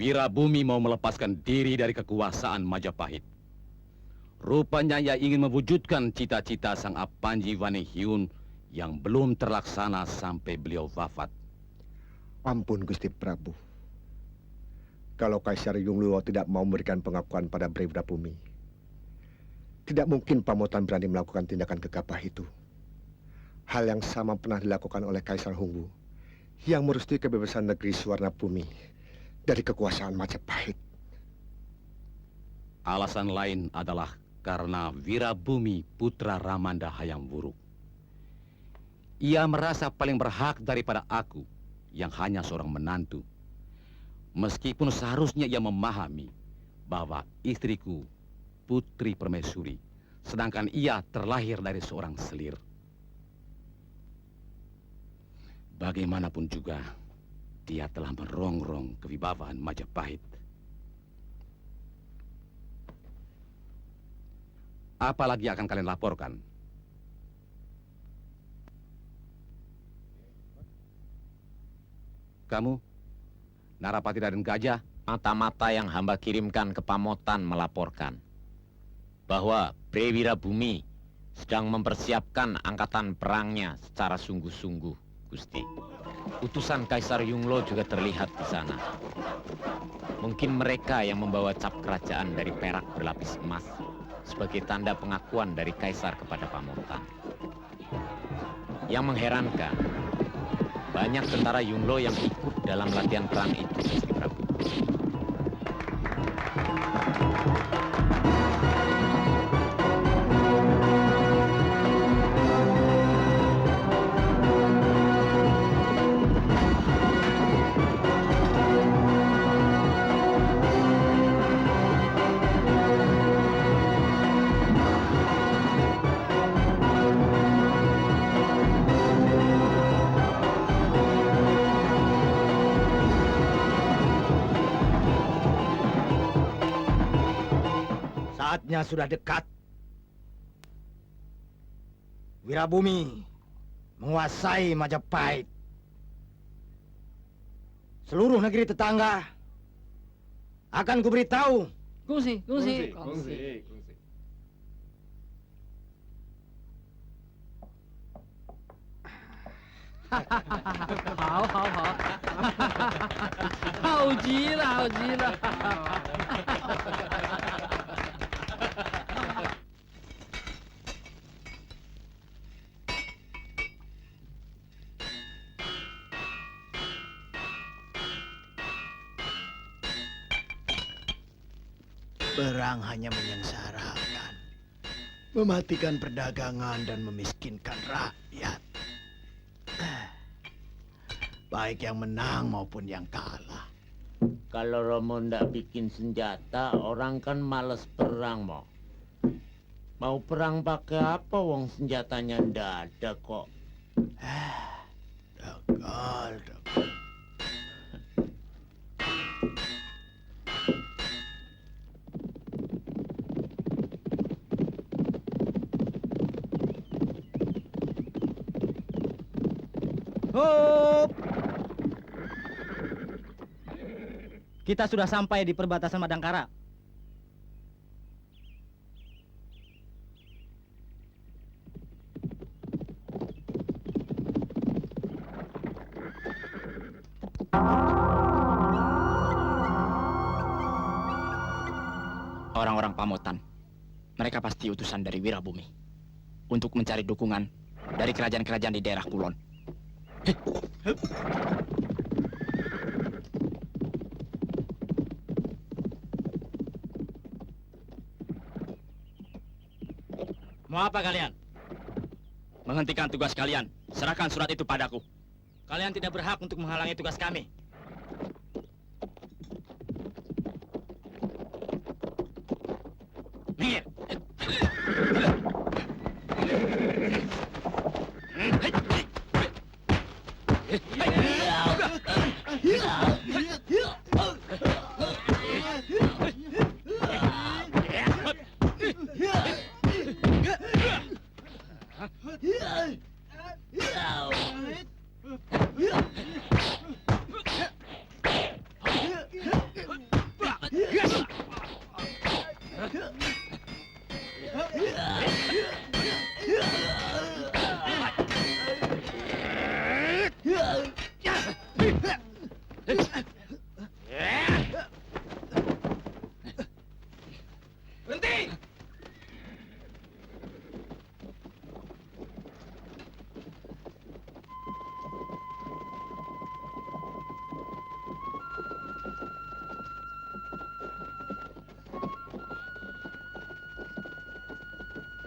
Wirabumi mau melepaskan diri dari kekuasaan Majapahit. Rupanya ia ingin mewujudkan cita-cita sang Apanji Wanehyun yang belum terlaksana sampai beliau wafat. Ampun Gusti Prabu. Kalau Kaisar Yungluo tidak mau memberikan pengakuan pada Wirabumi, tidak mungkin Pamotan berani melakukan tindakan gegabah itu. Hal yang sama pernah dilakukan oleh Kaisar Hongwu yang merestui kebebasan negeri Suwarnabumi dari kekuasaan Majapahit. Alasan lain adalah karena Wirabumi putra Ramanda Hayam Wuruk. Ia merasa paling berhak daripada aku yang hanya seorang menantu. Meskipun seharusnya ia memahami bahwa istriku Putri Permaisuri, sedangkan ia terlahir dari seorang selir. Bagaimanapun juga, dia telah merongrong kewibawaan Majapahit. Apa lagi akan kalian laporkan? Kamu, Narapati Raden Gajah? Mata-mata yang hamba kirimkan ke Pamotan melaporkan bahwa Bre Wirabumi sedang mempersiapkan angkatan perangnya secara sungguh-sungguh, Gusti. Utusan Kaisar Yunglo juga terlihat di sana. Mungkin mereka yang membawa cap kerajaan dari perak berlapis emas sebagai tanda pengakuan dari Kaisar kepada Pamotan. Yang mengherankan, banyak tentara Yunglo yang ikut dalam latihan perang itu, Gusti Prabu. Saatnya sudah dekat. Wirabumi menguasai Majapahit. Seluruh negeri tetangga akan kuberitahu. Kungsi. Hao. Hao ji了。Perang hanya menyengsarakan, mematikan perdagangan dan memiskinkan rakyat. Baik yang menang maupun yang kalah. Kalau Romo ndak bikin senjata, orang kan males perang, Mo. Mau perang pakai apa, wong senjatanya ndak ada kok. Dagal. Hop! Kita sudah sampai di perbatasan Madangkara. Orang-orang Pamotan, mereka pasti utusan dari Wirabumi untuk mencari dukungan dari kerajaan-kerajaan di daerah Kulon. Mau apa kalian? Menghentikan tugas kalian. Serahkan surat itu padaku. Kalian tidak berhak untuk menghalangi tugas kami. Minggir.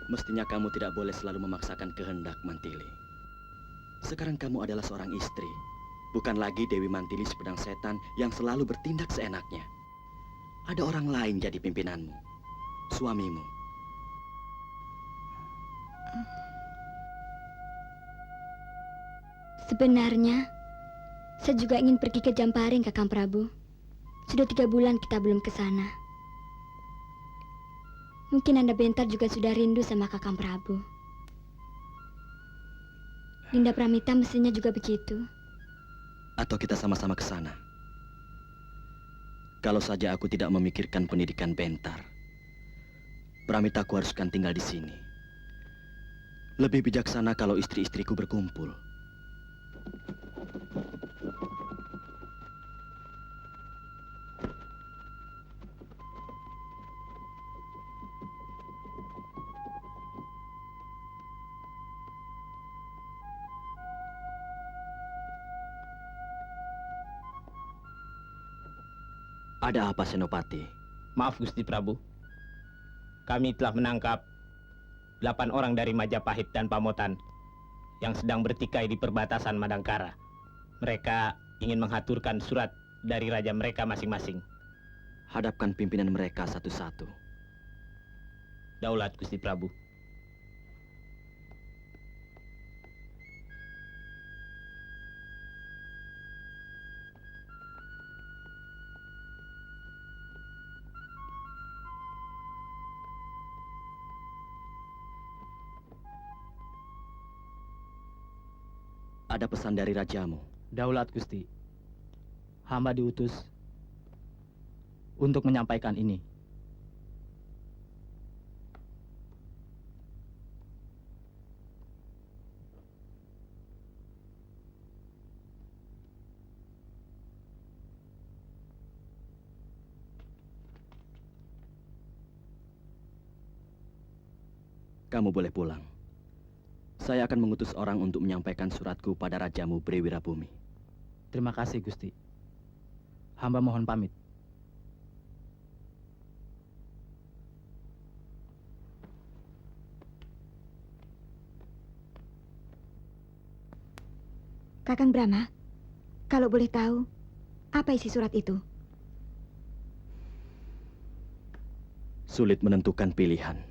Mestinya kamu tidak boleh selalu memaksakan kehendak, Mantili. Sekarang kamu adalah seorang istri, bukan lagi Dewi Mantili sepedang setan yang selalu bertindak seenaknya. Ada orang lain jadi pimpinanmu, suamimu. Sebenarnya, saya juga ingin pergi ke Jamparing, Kakang Prabu. Sudah 3 bulan kita belum ke sana. Mungkin Anda Bentar juga sudah rindu sama Kakang Prabu. Dinda Pramita mestinya juga begitu. Atau kita sama-sama ke sana. Kalau saja aku tidak memikirkan pendidikan Bentar, Pramitaku haruskan tinggal di sini. Lebih bijaksana kalau istri-istriku berkumpul. Ada apa, Senopati? Maaf Gusti Prabu. Kami telah menangkap 8 orang dari Majapahit dan Pamotan yang sedang bertikai di perbatasan Madangkara. Mereka ingin menghaturkan surat dari raja mereka masing-masing. Hadapkan pimpinan mereka satu-satu. Daulat Gusti Prabu. Ada pesan dari rajamu. Daulat Gusti, hamba diutus untuk menyampaikan ini. Kamu boleh pulang. Saya akan mengutus orang untuk menyampaikan suratku pada rajamu Brewirabumi. Terima kasih Gusti. Hamba mohon pamit. Kakang Brahma, kalau boleh tahu, apa isi surat itu? Sulit menentukan pilihan.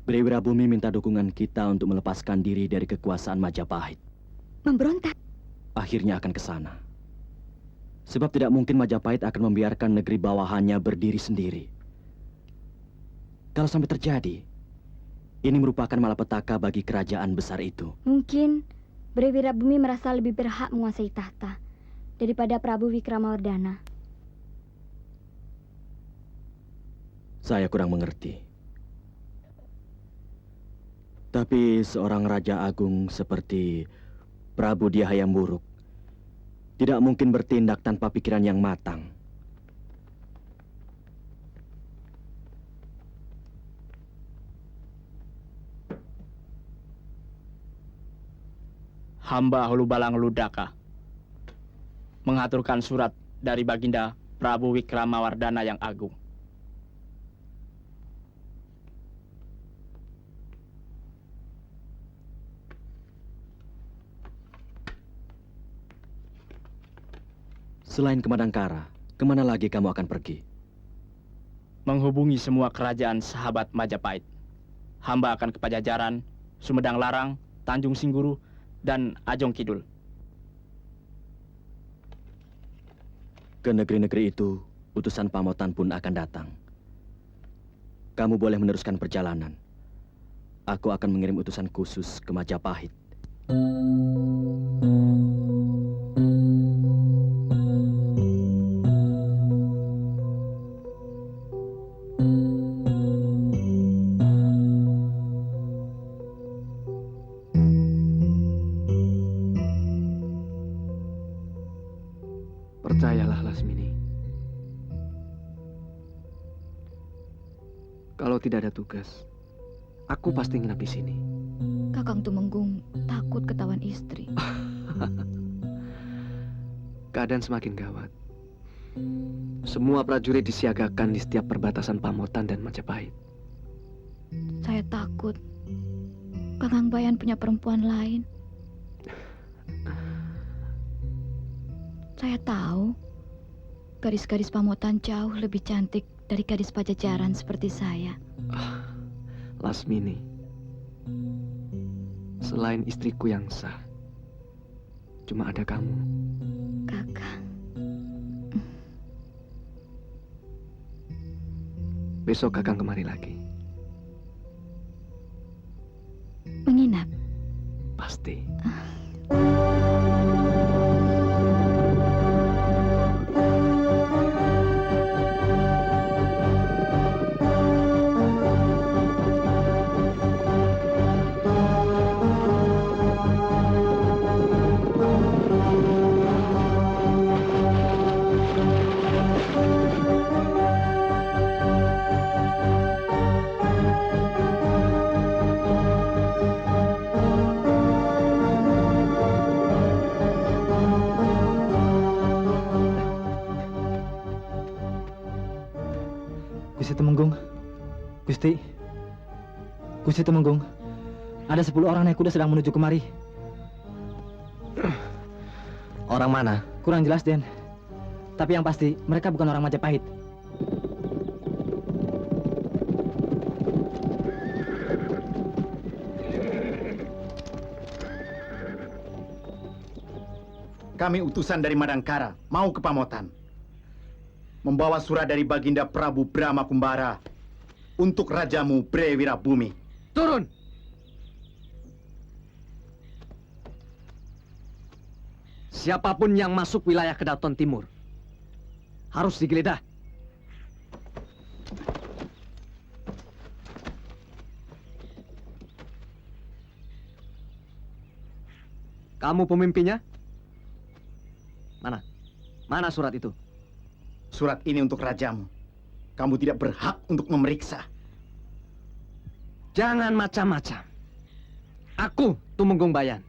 Brewirabumi minta dukungan kita untuk melepaskan diri dari kekuasaan Majapahit. Memberontak? Akhirnya akan ke sana. Sebab tidak mungkin Majapahit akan membiarkan negeri bawahannya berdiri sendiri. Kalau sampai terjadi, ini merupakan malapetaka bagi kerajaan besar itu. Mungkin Brewirabumi merasa lebih berhak menguasai tahta daripada Prabu Wikramawardhana. Saya kurang mengerti. Tapi seorang raja agung seperti Prabu Dyahayam Wuruk tidak mungkin bertindak tanpa pikiran yang matang. Hamba Hulubalang Ludaka mengaturkan surat dari Baginda Prabu Wikramawardhana yang agung. Selain ke Madangkara, kemana lagi kamu akan pergi? Menghubungi semua kerajaan sahabat Majapahit. Hamba akan ke Pajajaran, Sumedang Larang, Tanjung Singguru, dan Ajong Kidul. Ke negeri-negeri itu, utusan Pamotan pun akan datang. Kamu boleh meneruskan perjalanan. Aku akan mengirim utusan khusus ke Majapahit. Kalau tidak ada tugas, aku pasti nginap di sini. Kakang Tumenggung takut ketahuan istri. Keadaan semakin gawat. Semua prajurit disiagakan di setiap perbatasan Pamotan dan Majapahit. Saya takut Kakang Bayan punya perempuan lain. Saya tahu gadis-gadis Pamotan jauh lebih cantik dari gadis Pajajaran seperti saya. Lasmini, selain istriku yang sah, cuma ada kamu. Kakang, Besok Kakang kemari lagi. menginap. Pasti. Gusti Tumenggung. Gusti Tumenggung. Ada 10 orang naik kuda sedang menuju kemari. Orang mana? Kurang jelas, Den. Tapi yang pasti, mereka bukan orang Majapahit. Kami utusan dari Madangkara, mau ke Pamotan. Membawa surat dari Baginda Prabu Brahma Kumbara untuk rajamu Bre Wirabumi. Turun! Siapapun yang masuk wilayah Kedaton Timur harus digeledah. Kamu pemimpinnya? Mana? Mana surat itu? Surat ini untuk rajamu. Kamu tidak berhak untuk memeriksa. Jangan macam-macam. Aku Tumenggung Bayan.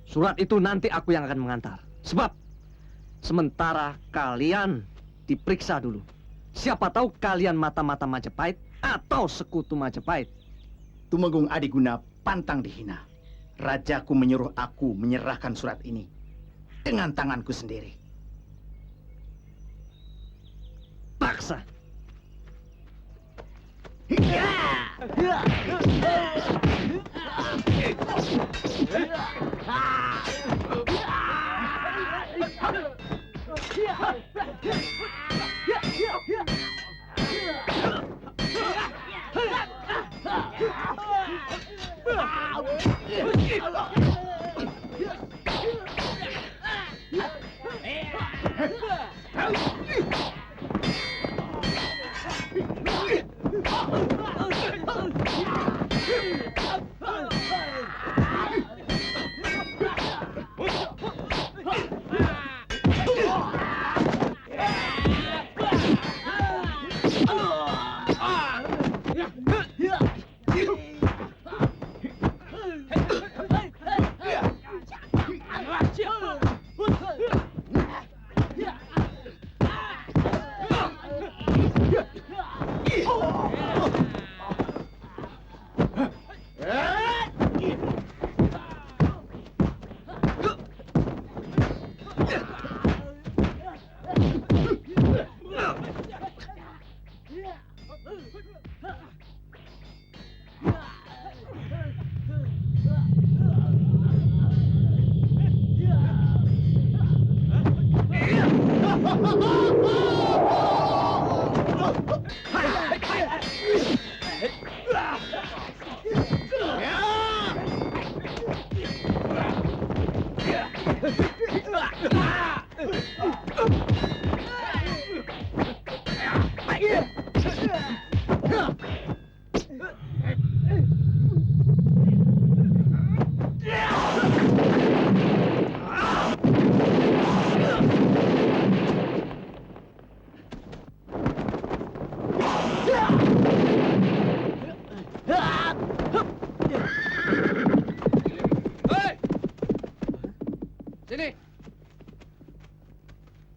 Surat itu nanti aku yang akan mengantar. Sebab sementara kalian diperiksa dulu. Siapa tahu kalian mata-mata Majapahit atau sekutu Majapahit. Tumenggung Adiguna pantang dihina. Rajaku menyuruh aku menyerahkan surat ini dengan tanganku sendiri. Paksa.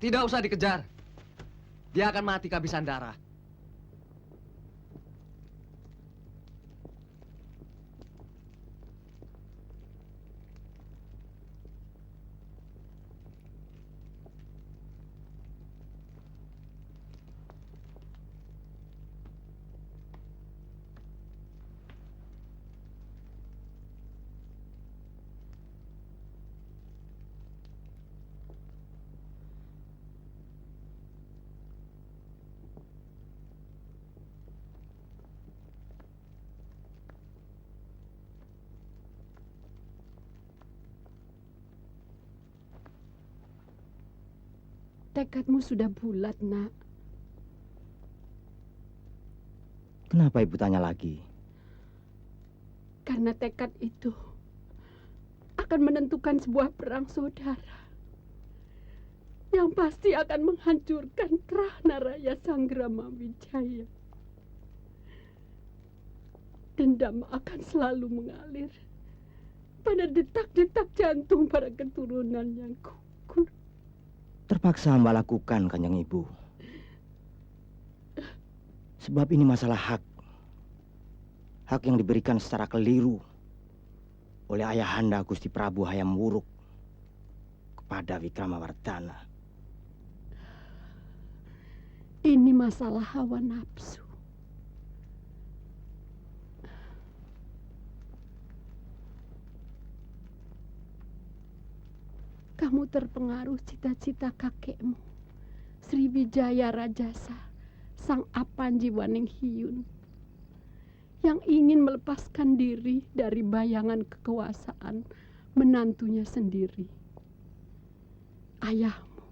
Tidak usah dikejar. Dia akan mati kehabisan darah. Tekadmu sudah bulat, Nak. Kenapa ibu tanya lagi? Karena tekad itu akan menentukan sebuah perang saudara yang pasti akan menghancurkan Prahna Raya Sanggrama Wijaya. Dendam akan selalu mengalir pada detak-detak jantung para keturunan yang gugur. Terpaksa hamba lakukan, Kanjeng Ibu. Sebab ini masalah hak. Hak yang diberikan secara keliru oleh ayahanda Gusti Prabu Hayam Wuruk kepada Wikramawardhana. Ini masalah hawa nafsu. Kamu terpengaruh cita-cita kakekmu, Sriwijaya Rajasa, Sang Apanji Waninghyun, yang ingin melepaskan diri dari bayangan kekuasaan menantunya sendiri, ayahmu.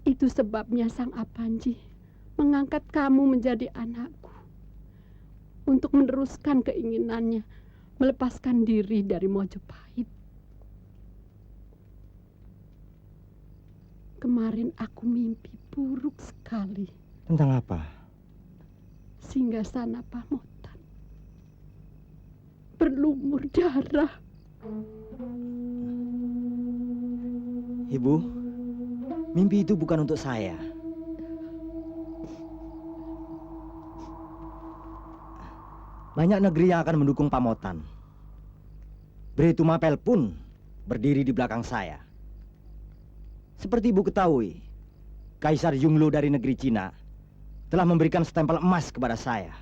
Itu sebabnya Sang Apanji mengangkat kamu menjadi anakku untuk meneruskan keinginannya melepaskan diri dari Mojopahit. Kemarin aku mimpi buruk sekali. Tentang apa? Singgasana Pamotan berlumur darah. Ibu, mimpi itu bukan untuk saya. Banyak negeri yang akan mendukung Pamotan. Beritu Mapel pun berdiri di belakang saya. Seperti ibu ketahui, Kaisar Yunglu dari negeri Cina telah memberikan stempel emas kepada saya.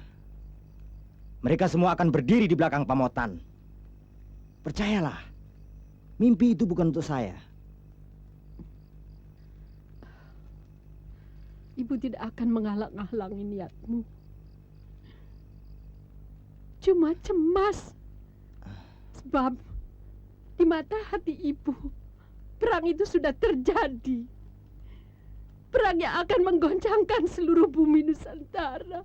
Mereka semua akan berdiri di belakang Pamotan. Percayalah, mimpi itu bukan untuk saya. Ibu tidak akan menghalang-halangi niatmu. Cuma cemas. Sebab di mata hati ibu, perang itu sudah terjadi. Perang yang akan menggoncangkan seluruh bumi Nusantara.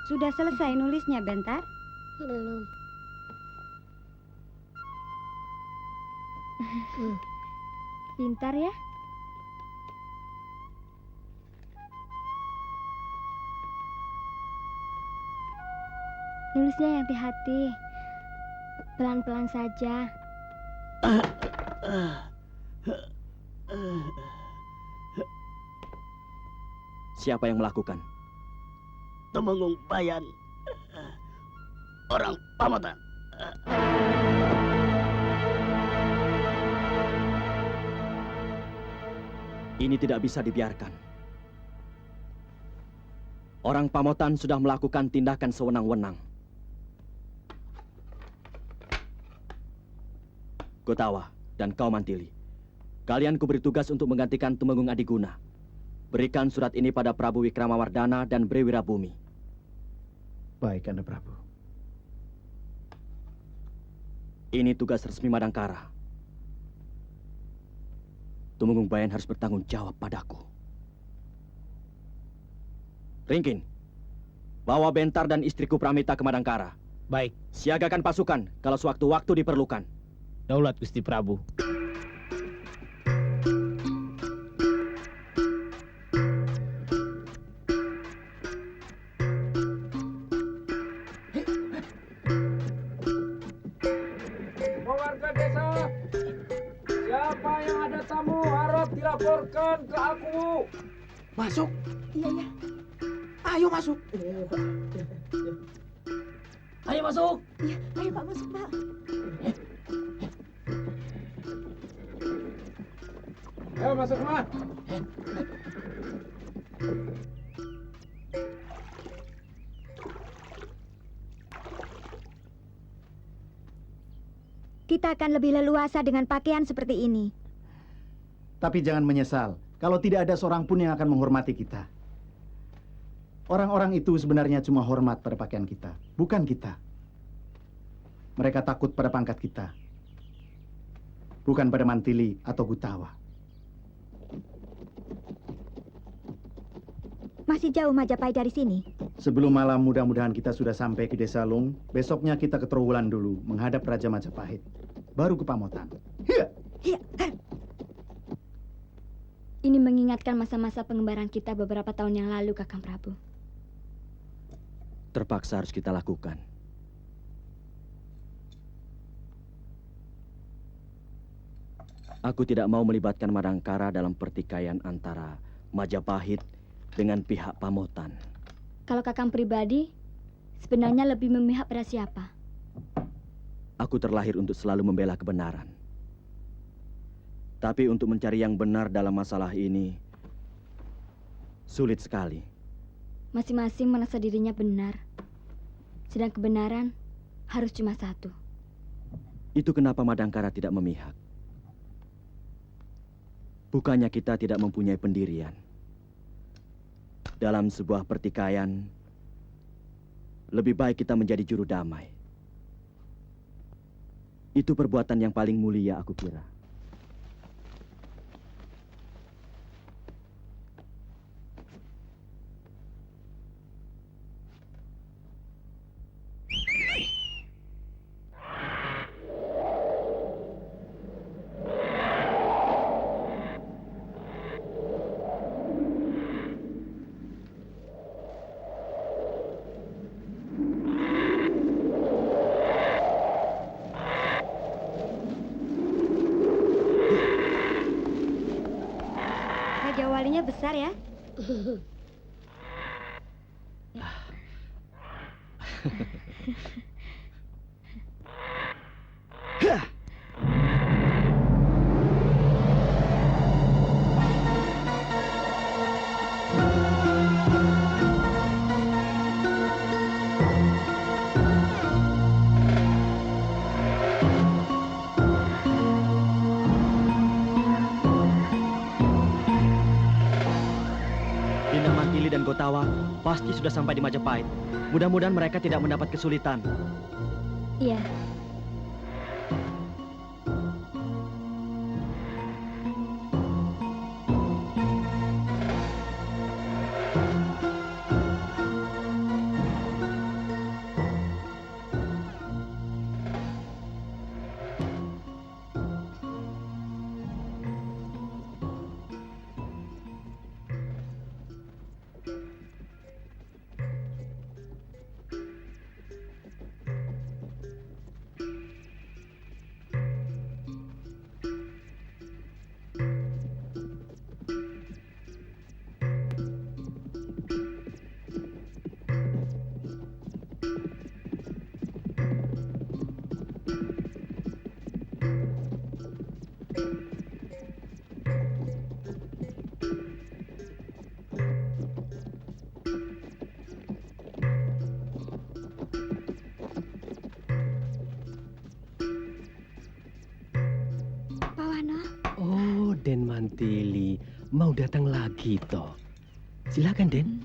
Sudah selesai nulisnya, Bentar? Belum. Pintar ya? Nulisnya yang hati-hati. Pelan-pelan saja. Siapa yang melakukan? Temenggung Bayan. Orang Pamotan. Ini tidak bisa dibiarkan. Orang Pamotan sudah melakukan tindakan sewenang-wenang. Gotawa dan kau Mantili, kalian kuberi tugas untuk menggantikan Tumenggung Adiguna. Berikan surat ini pada Prabu Wikramawardhana dan Bre Wirabumi. Baik, Anda Prabu. Ini tugas resmi Madangkara. Tumenggung Bayan harus bertanggung jawab padaku. Ringkin, bawa Bentar dan istriku Pramita ke Madangkara. Baik. Siagakan pasukan kalau sewaktu-waktu diperlukan. Daulat Gusti Prabu. Warga desa, siapa yang ada tamu harap dilaporkan ke aku. Masuk. Iya, iya. Ayo masuk. Ayo masuk. Iya, ayo Pak masuk, Pak. Ayo masuk semua. Kita akan lebih leluasa dengan pakaian seperti ini. Tapi jangan menyesal kalau tidak ada seorang pun yang akan menghormati kita. Orang-orang itu sebenarnya cuma hormat pada pakaian kita, bukan kita. Mereka takut pada pangkat kita, bukan pada mantili atau gutawa. Masih jauh Majapahit dari sini. Sebelum malam mudah-mudahan kita sudah sampai ke Desa Lung. Besoknya kita ke Trowulan dulu menghadap Raja Majapahit. Baru ke Pamotan. Hiya! Iya. Ini mengingatkan masa-masa pengembaraan kita beberapa tahun yang lalu, Kakang Prabu. Terpaksa harus kita lakukan. Aku tidak mau melibatkan Madangkara dalam pertikaian antara Majapahit dengan pihak Pamotan. Kalau Kakang pribadi, sebenarnya lebih memihak pada siapa? Aku terlahir untuk selalu membela kebenaran. Tapi untuk mencari yang benar dalam masalah ini, sulit sekali. Masing-masing merasa dirinya benar. Sedang kebenaran harus cuma satu. Itu kenapa Madangkara tidak memihak. Bukannya kita tidak mempunyai pendirian. Dalam sebuah pertikaian, lebih baik kita menjadi juru damai. Itu perbuatan yang paling mulia, aku kira. Raja Walinya besar ya? Dinda Mantili dan Gotawa pasti sudah sampai di Majapahit. Mudah-mudahan mereka tidak mendapat kesulitan. Iya. Oh, Den Mantili mau datang lagi toh. Silakan, Den.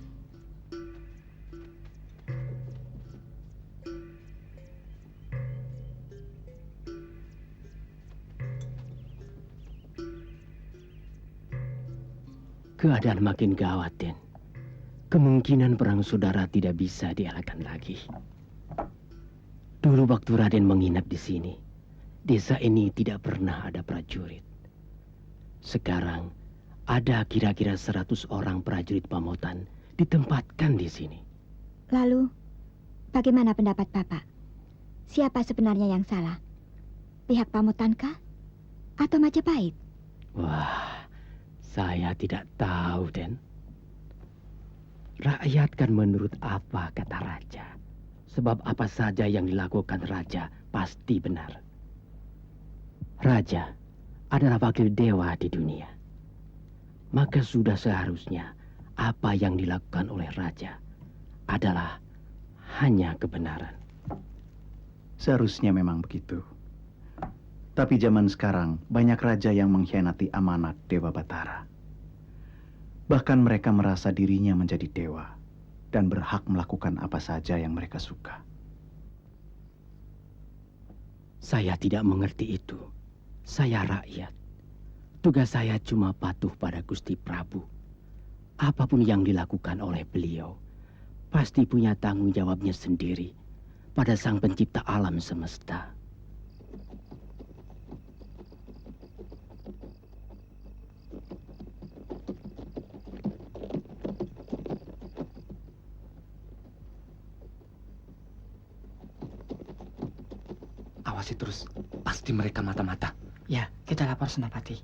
Keadaan makin gawat, Den. Kemungkinan perang saudara tidak bisa dielakkan lagi. Dulu waktu Raden menginap di sini, desa ini tidak pernah ada prajurit. Sekarang ada kira-kira 100 orang prajurit Pamotan ditempatkan di sini. Lalu, bagaimana pendapat Bapak? Siapa sebenarnya yang salah? Pihak Pamotankah? Atau Majapahit? Wah, saya tidak tahu, Den. Rakyat kan menurut apa kata raja. Sebab apa saja yang dilakukan raja pasti benar. Raja adalah wakil dewa di dunia. Maka sudah seharusnya apa yang dilakukan oleh raja adalah hanya kebenaran. Seharusnya memang begitu. Tapi zaman sekarang banyak raja yang mengkhianati amanat Dewa Batara. Bahkan mereka merasa dirinya menjadi dewa dan berhak melakukan apa saja yang mereka suka. Saya tidak mengerti itu. Saya rakyat. Tugas saya cuma patuh pada Gusti Prabu. Apapun yang dilakukan oleh beliau, pasti punya tanggung jawabnya sendiri pada Sang Pencipta alam semesta. Awasi terus, pasti mereka mata-mata. Ya, kita lapor Senapati.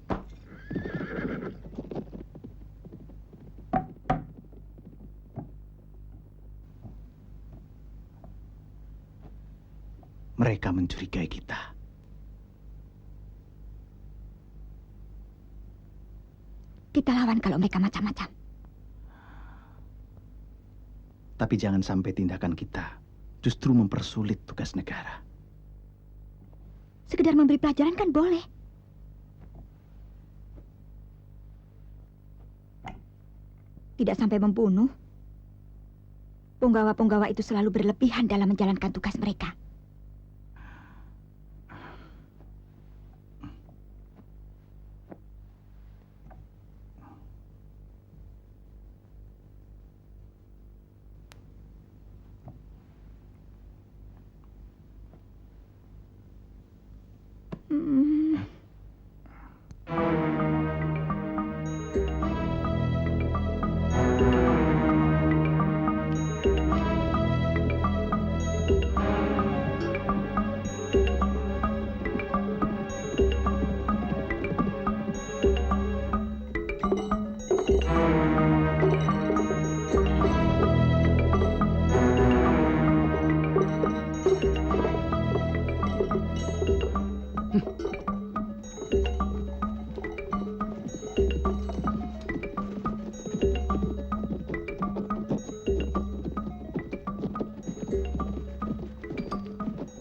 Mereka mencurigai kita. Kita lawan kalau mereka macam-macam. Tapi jangan sampai tindakan kita justru mempersulit tugas negara. Sekedar memberi pelajaran kan boleh. Tidak sampai membunuh. Punggawa-punggawa itu selalu berlebihan dalam menjalankan tugas mereka.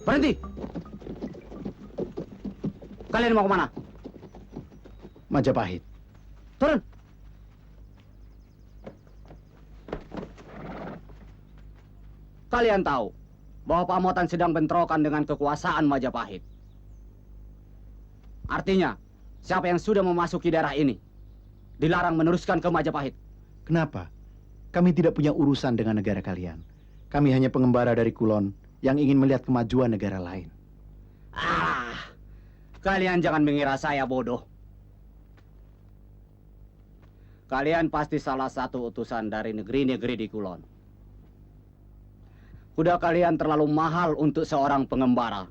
Berhenti! Kalian mau kemana? Majapahit. Turun! Kalian tahu bahwa Pamotan sedang bentrokan dengan kekuasaan Majapahit. Artinya, siapa yang sudah memasuki daerah ini dilarang meneruskan ke Majapahit. Kenapa? Kami tidak punya urusan dengan negara kalian. Kami hanya pengembara dari Kulon yang ingin melihat kemajuan negara lain. Kalian jangan mengira saya bodoh. Kalian pasti salah satu utusan dari negeri-negeri di Kulon. Kuda kalian terlalu mahal untuk seorang pengembara.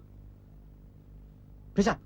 Bisa?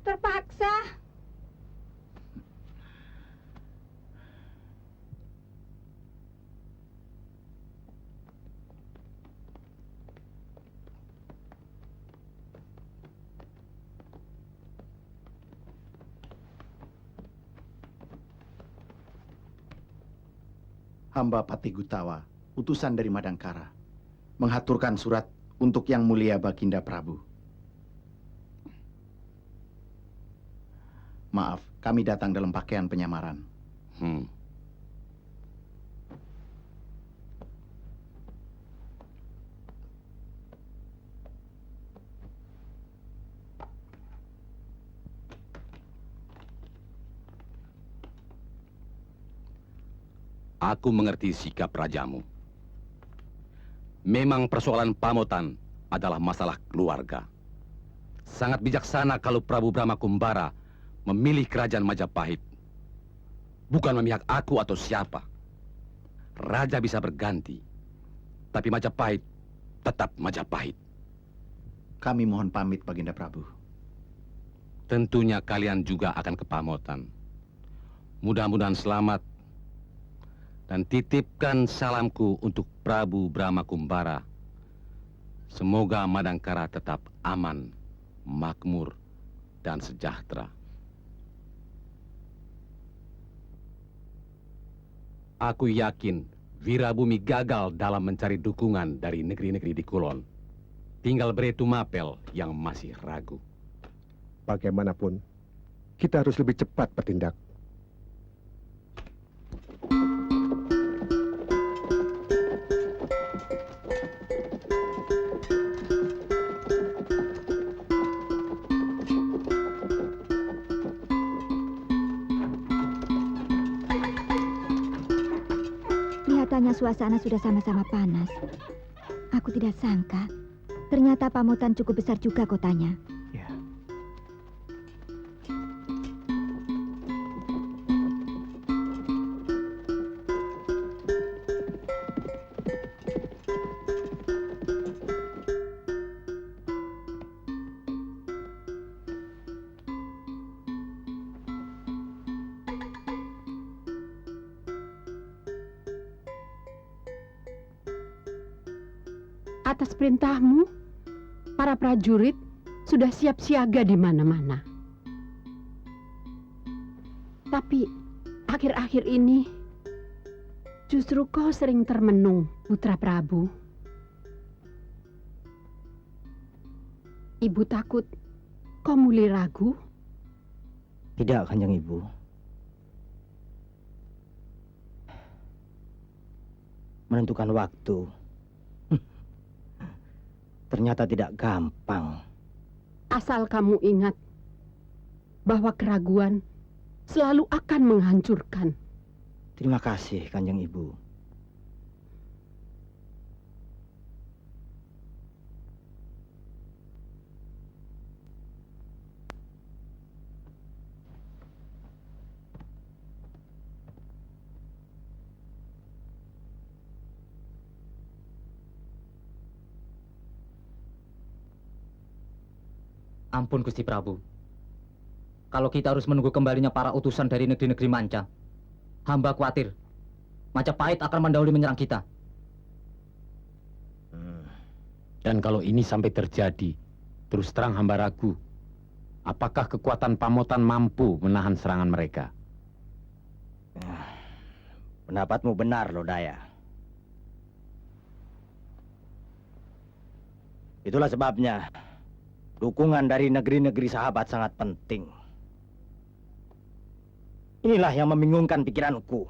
Terpaksa. Hamba Patih Gutawa, utusan dari Madangkara, menghaturkan surat untuk Yang Mulia Baginda Prabu. Maaf, kami datang dalam pakaian penyamaran. Aku mengerti sikap rajamu. Memang persoalan Pamotan adalah masalah keluarga. Sangat bijaksana kalau Prabu Brahma Kumbara memilih kerajaan Majapahit. Bukan memihak aku atau siapa. Raja bisa berganti, tapi Majapahit tetap Majapahit. Kami mohon pamit, Baginda Prabu. Tentunya kalian juga akan ke Pamotan. Mudah-mudahan selamat. Dan titipkan salamku untuk Prabu Brahma Kumbara. Semoga Madangkara tetap aman, makmur, dan sejahtera. Aku yakin Wirabumi gagal dalam mencari dukungan dari negeri-negeri di Kulon. Tinggal Bretu Mapel yang masih ragu. Bagaimanapun, kita harus lebih cepat bertindak. Kelihatannya suasana sudah sama-sama panas. Aku tidak sangka, ternyata Pamotan cukup besar juga kotanya. Ya. Atas perintahmu, para prajurit sudah siap siaga di mana-mana. Tapi akhir-akhir ini justru kau sering termenung, Putra Prabu. Ibu takut kau mulai ragu. Tidak, Kanjeng Ibu. Menentukan waktu ternyata tidak gampang. Asal kamu ingat bahwa keraguan selalu akan menghancurkan. Terima kasih, Kanjeng Ibu. Ampun Gusti Prabu. Kalau kita harus menunggu kembalinya para utusan dari negeri-negeri manca, hamba khawatir Majapahit akan mendahului menyerang kita. Dan kalau ini sampai terjadi, terus terang hamba ragu, apakah kekuatan Pamotan mampu menahan serangan mereka? Pendapatmu benar, Lodaya. Itulah sebabnya dukungan dari negeri-negeri sahabat sangat penting. Inilah yang membingungkan pikiranku.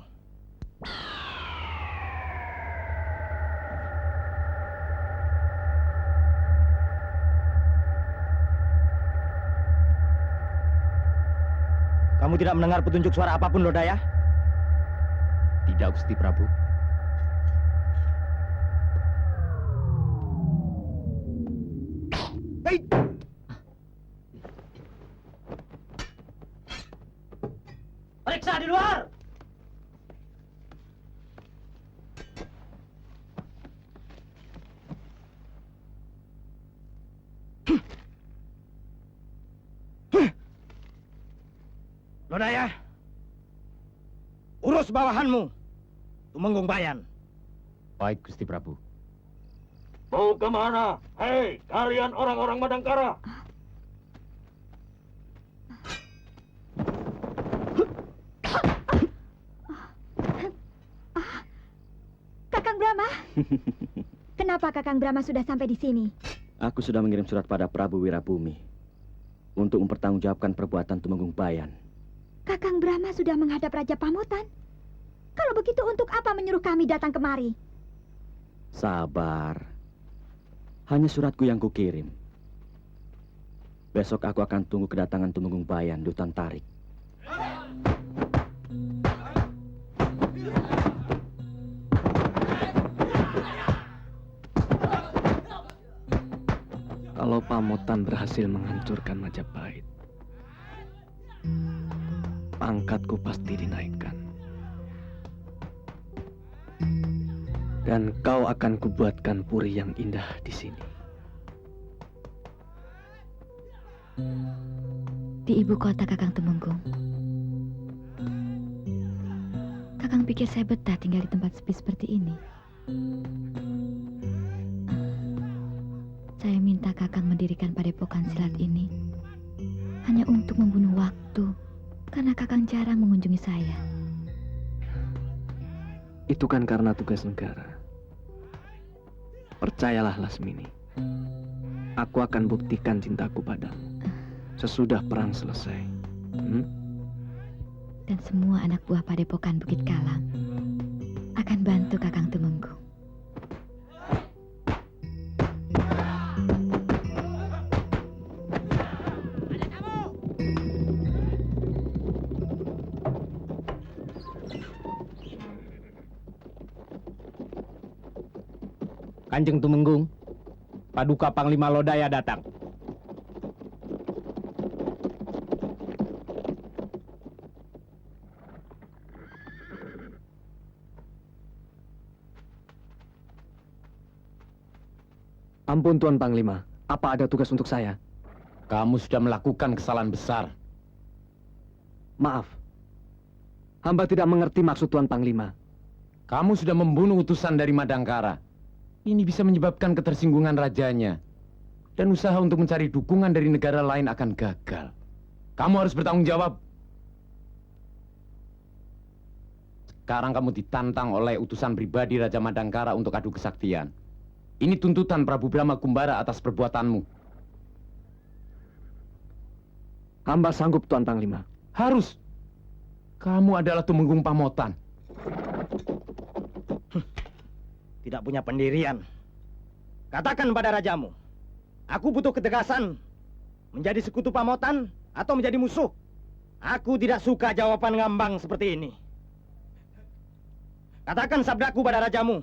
Kamu tidak mendengar petunjuk suara apapun, Lodaya? Tidak, Gusti Prabu. Hei! Periksa di luar! Lodaya, urus bawahanmu, Tumenggung Bayan. Baik, Gusti Prabu. Mau kemana? Hei, kalian orang-orang Madangkara. Kakang Brahma. Kenapa Kakang Brahma sudah sampai di sini? Aku sudah mengirim surat pada Prabu Wirabumi untuk mempertanggungjawabkan perbuatan Tumenggung Bayan. Kakang Brahma sudah menghadap Raja Pamotan. Kalau begitu untuk apa menyuruh kami datang kemari? Sabar. Hanya suratku yang kukirim. Besok aku akan tunggu kedatangan Tumenggung Bayan di hutan Tarik. Kalau Pamotan berhasil menghancurkan Majapahit, pangkatku pasti dinaikkan. Dan kau akan kubuatkan puri yang indah di sini. Di ibu kota, Kakang Tumenggung. Kakang pikir saya betah tinggal di tempat sepi seperti ini? Saya minta Kakang mendirikan padepokan silat ini hanya untuk membunuh waktu, karena Kakang jarang mengunjungi saya. Itu kan karena tugas negara. Percayalah, Lasmini. Aku akan buktikan cintaku padamu sesudah perang selesai. Dan semua anak buah padepokan Bukit Kalam akan bantu Kakang Tumenggung. Kanjeng Tumenggung, Paduka Panglima Lodaya datang. Ampun Tuan Panglima, apa ada tugas untuk saya? Kamu sudah melakukan kesalahan besar. Maaf, hamba tidak mengerti maksud Tuan Panglima. Kamu sudah membunuh utusan dari Madangkara. Ini bisa menyebabkan ketersinggungan rajanya. Dan usaha untuk mencari dukungan dari negara lain akan gagal. Kamu harus bertanggung jawab. Sekarang kamu ditantang oleh utusan pribadi Raja Madangkara untuk adu kesaktian. Ini tuntutan Prabu Brahma Kumbara atas perbuatanmu. Hamba sanggup, Tuan Panglima. Harus. Kamu adalah Tumenggung Pamotan. Tidak punya pendirian. Katakan pada rajamu, aku butuh ketegasan. Menjadi sekutu Pamotan atau menjadi musuh. Aku tidak suka jawaban ngambang seperti ini. Katakan sabdaku pada rajamu.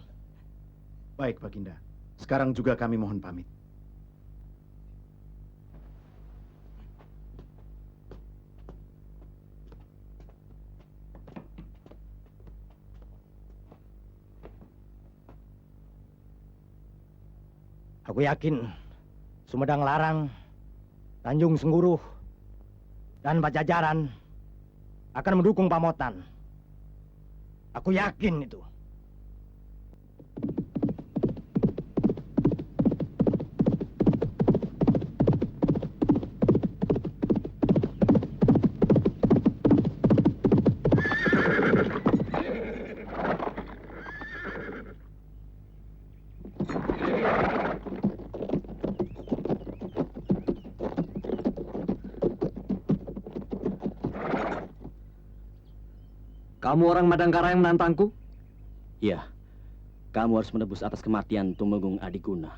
Baik, Baginda. Sekarang juga kami mohon pamit. Aku yakin Sumedang Larang, Tanjung Sengguruh, dan Pajajaran akan mendukung Pamotan. Aku yakin itu. Kamu orang Madangkara yang menantangku? Iya, kamu harus menebus atas kematian Tumenggung Adiguna.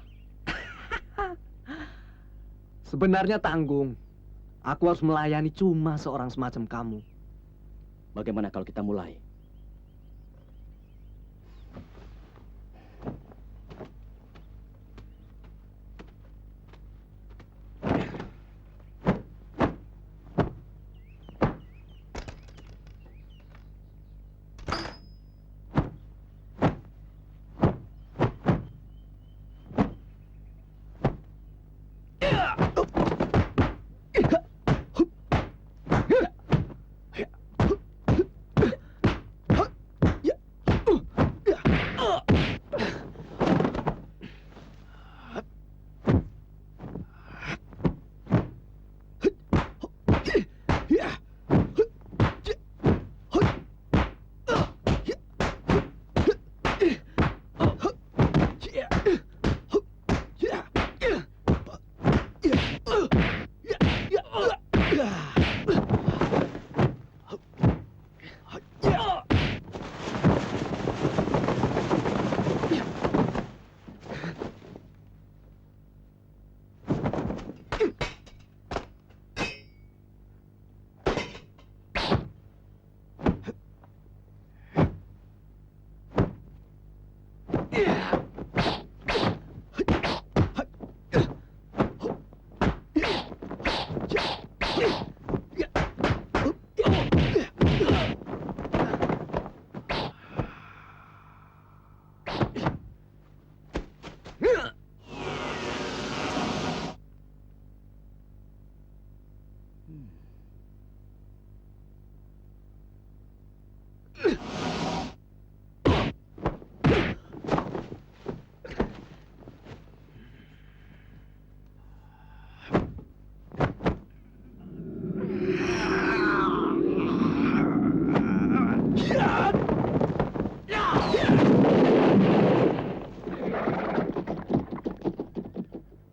Sebenarnya tanggung. Aku harus melayani cuma seorang semacam kamu. Bagaimana kalau kita mulai?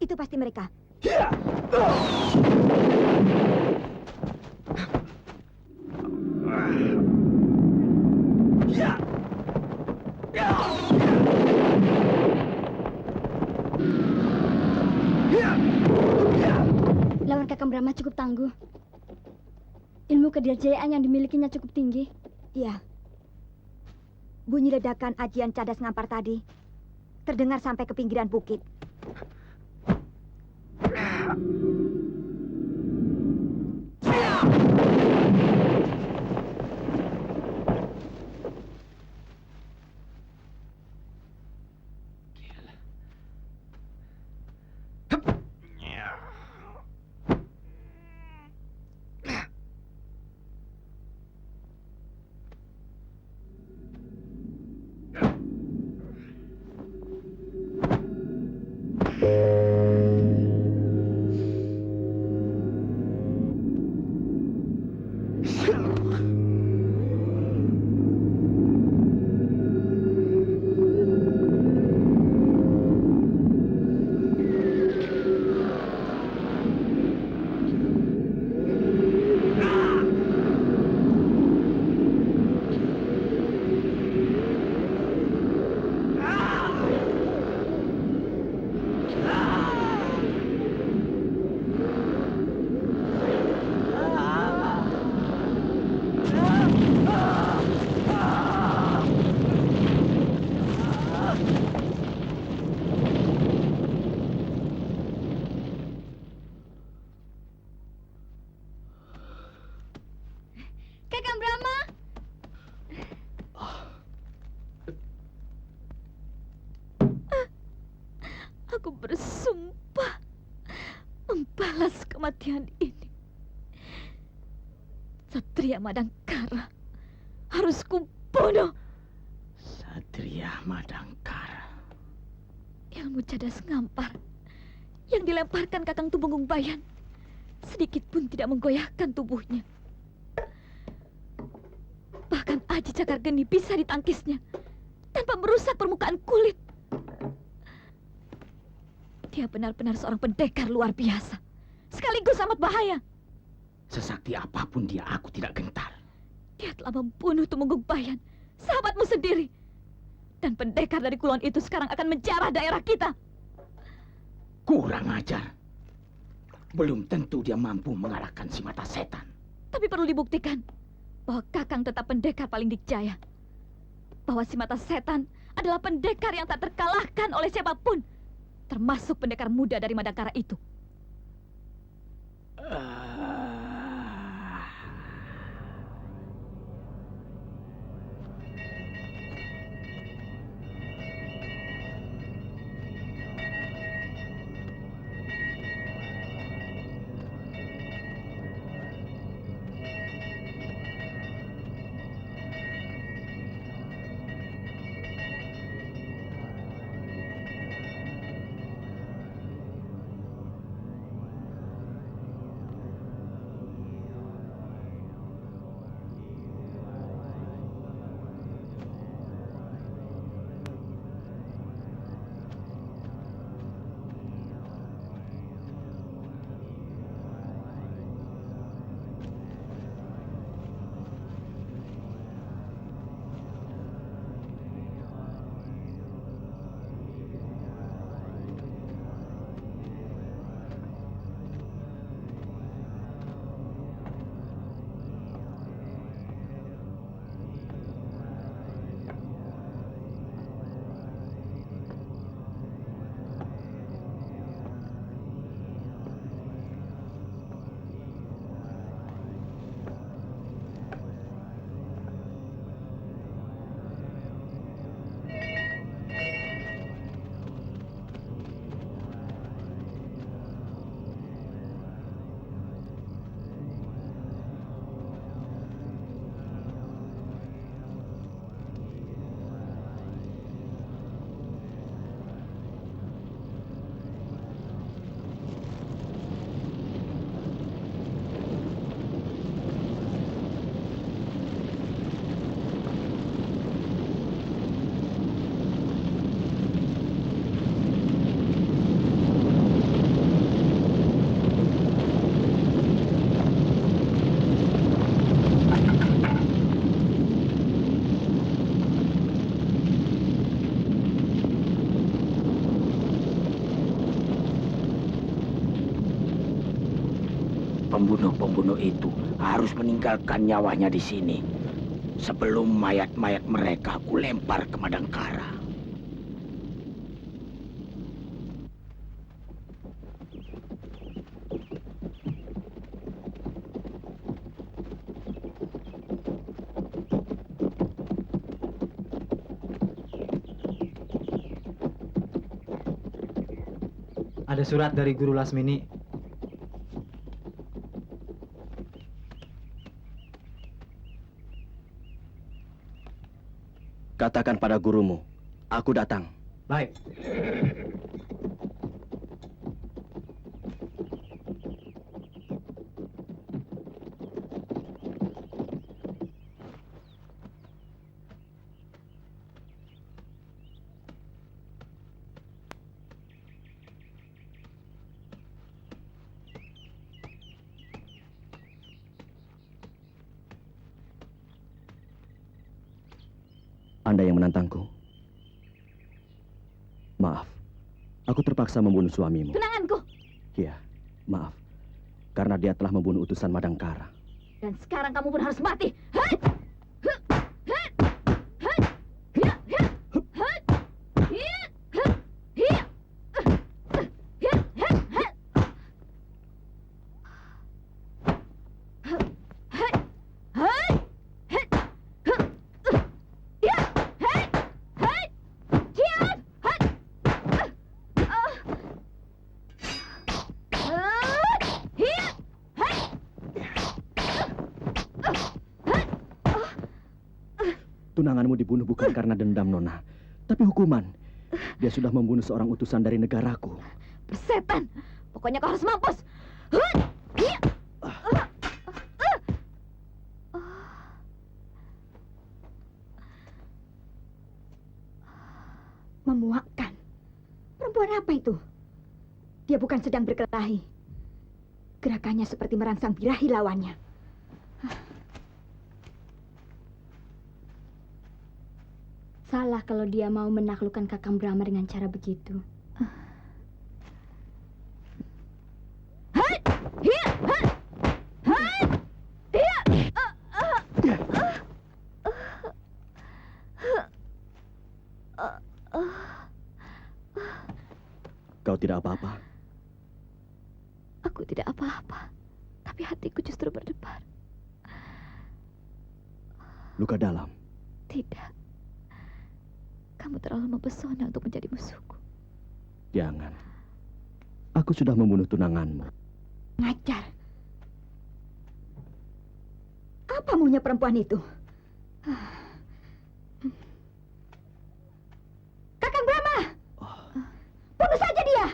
Itu pasti mereka. Lawan Kakang Brahma cukup tangguh. Ilmu kedirjayaan yang dimilikinya cukup tinggi. Iya. Bunyi ledakan ajian cadas ngampar tadi terdengar sampai ke pinggiran bukit. Kakang Brahma! Aku bersumpah membalas kematian ini. Satria Madangkara harus kubunuh. Satria Madangkara. Ilmu cadas ngampar yang dilemparkan Kakang Tumenggung Bayan sedikit pun tidak menggoyahkan tubuhnya. Bahkan aji cakar geni bisa ditangkisnya tanpa merusak permukaan kulit. Dia benar-benar seorang pendekar luar biasa, sekaligus amat bahaya. Sesakti apapun dia, aku tidak gentar. Dia telah membunuh Tumenggung Bayan, sahabatmu sendiri. Dan pendekar dari kulon itu sekarang akan menjarah daerah kita. Kurang ajar. Belum tentu dia mampu mengalahkan si mata setan. Tapi perlu dibuktikan. bahwa Kakang tetap pendekar paling dikjaya. Bahwa si mata setan adalah pendekar yang tak terkalahkan oleh siapapun, termasuk pendekar muda dari Madangkara itu. Pembunuh-pembunuh itu harus meninggalkan nyawanya di sini sebelum mayat-mayat mereka kulempar ke Madangkara. Ada surat dari Guru Lasmini. Katakan pada gurumu, aku datang. Baik. Anda yang menantangku. Maaf, aku terpaksa membunuh suamimu. Tunanganku. Iya, maaf. Karena dia telah membunuh utusan Madangkara. Dan sekarang kamu pun harus mati. Tunanganmu dibunuh bukan karena dendam, Nona. Tapi hukuman. Dia sudah membunuh seorang utusan dari negaraku. Setan. Pokoknya kau harus mampus. Memuakkan. Perempuan apa itu? Dia bukan sedang berkelahi. Gerakannya seperti merangsang birahi lawannya. Salah kalau dia mau menaklukkan Kakang Brahma dengan cara begitu. tidak apa-apa? Aku tidak apa-apa, tapi hatiku justru berdebar. Luka dalam? Tidak. Kamu terlalu mempesona untuk menjadi musuhku. Jangan. Aku sudah membunuh tunanganmu. Ngajar. Apa maunya perempuan itu? Kakang Brahma! Bunuh saja dia!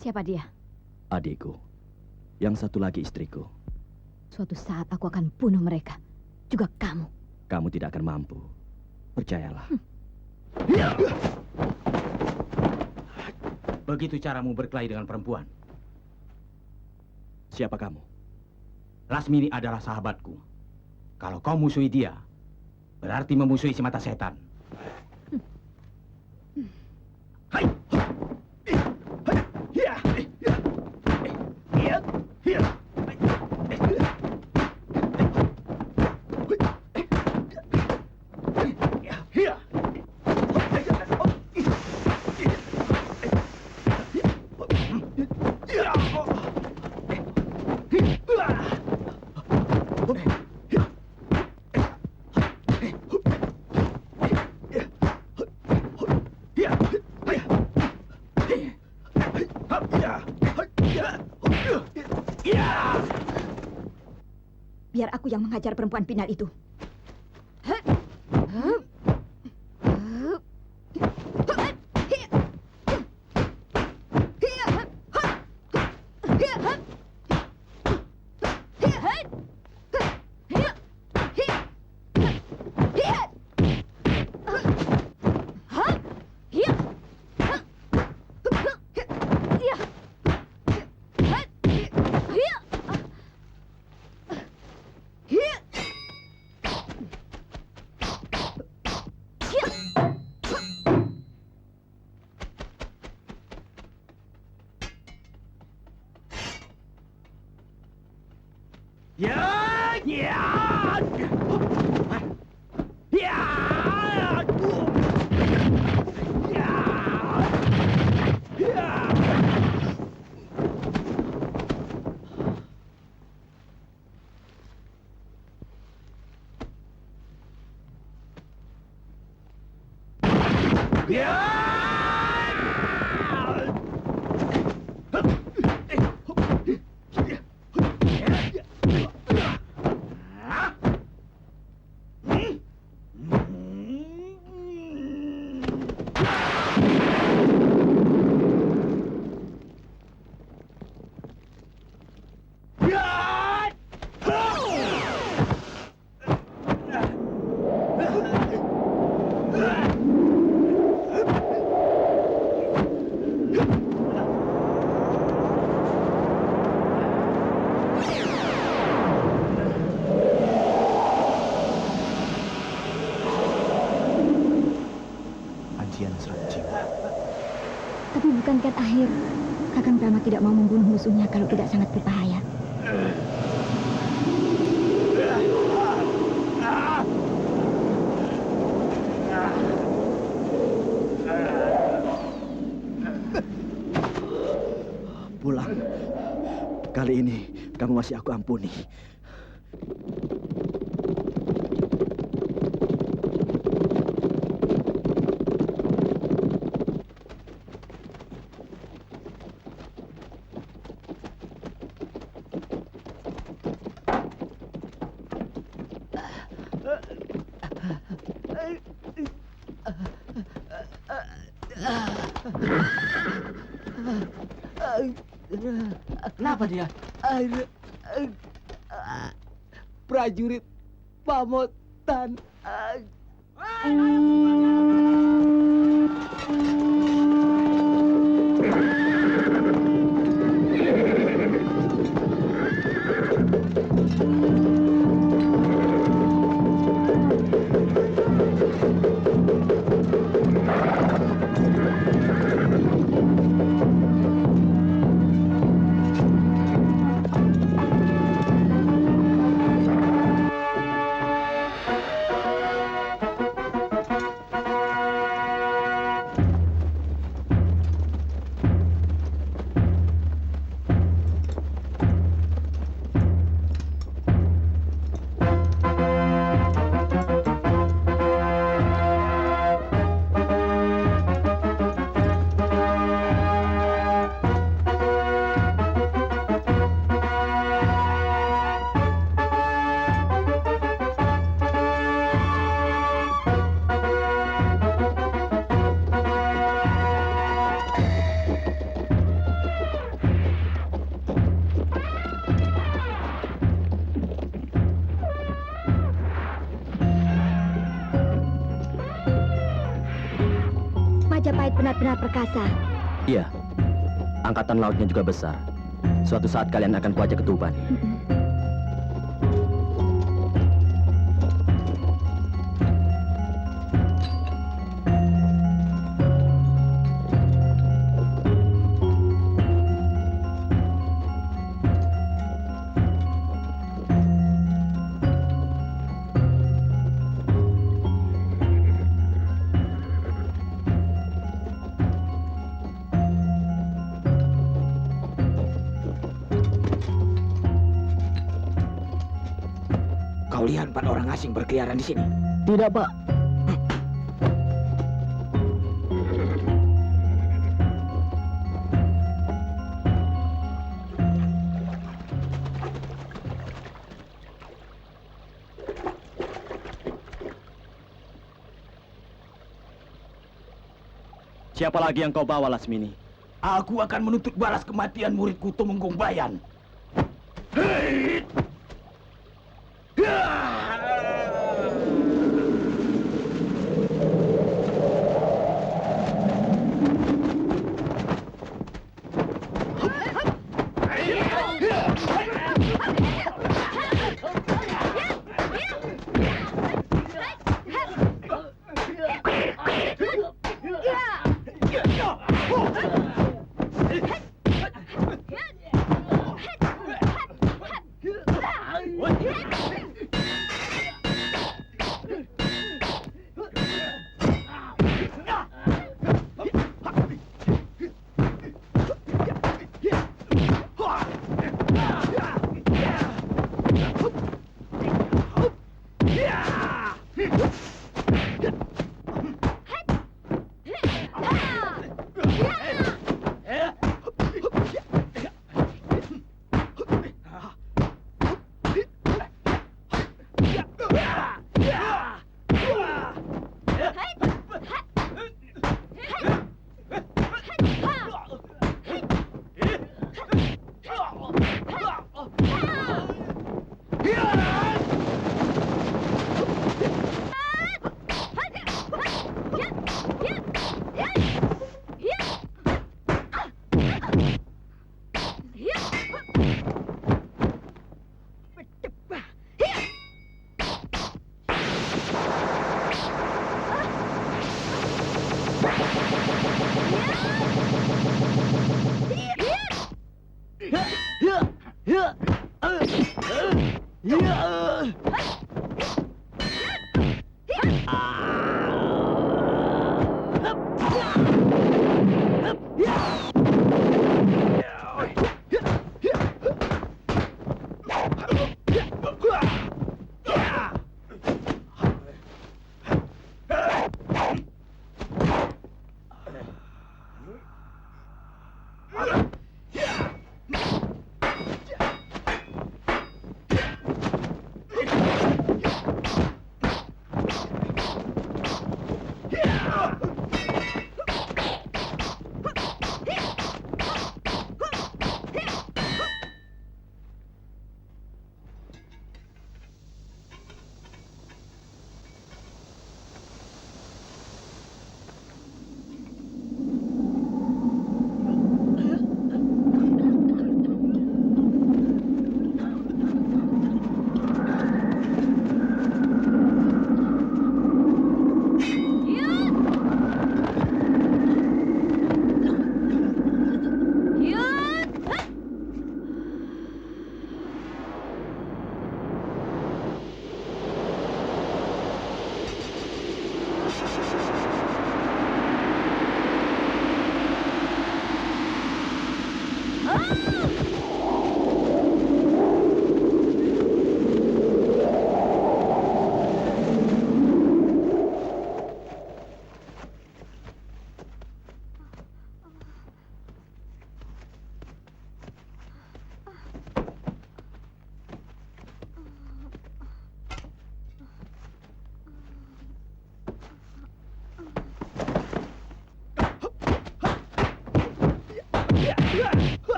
Siapa dia? Adikku. Yang satu lagi istriku. Suatu saat aku akan bunuh mereka. Juga kamu. Kamu tidak akan mampu. Percayalah. Begitu caramu berkelahi dengan perempuan. Siapa kamu? Lasmini adalah sahabatku. Kalau kau musuhi dia, berarti memusuhi si mata setan. Biar aku yang menghajar perempuan pinal itu. Tapi bukankah akhir Kakang Brahma tidak mau membunuh musuhnya kalau tidak sangat berbahaya? Pulang. Kali ini kamu masih aku ampuni. Kenapa dia? Prajurit Pamotan. Majapahit benar-benar perkasa. Iya, angkatan lautnya juga besar. Suatu saat kalian akan kuajak ke Tuban. Kau lihat 4 orang asing berkeliaran di sini? Tidak, Pak. Siapa lagi yang kau bawa, Lasmini? Aku akan menuntut balas kematian muridku Tumenggung Bayan. Hei!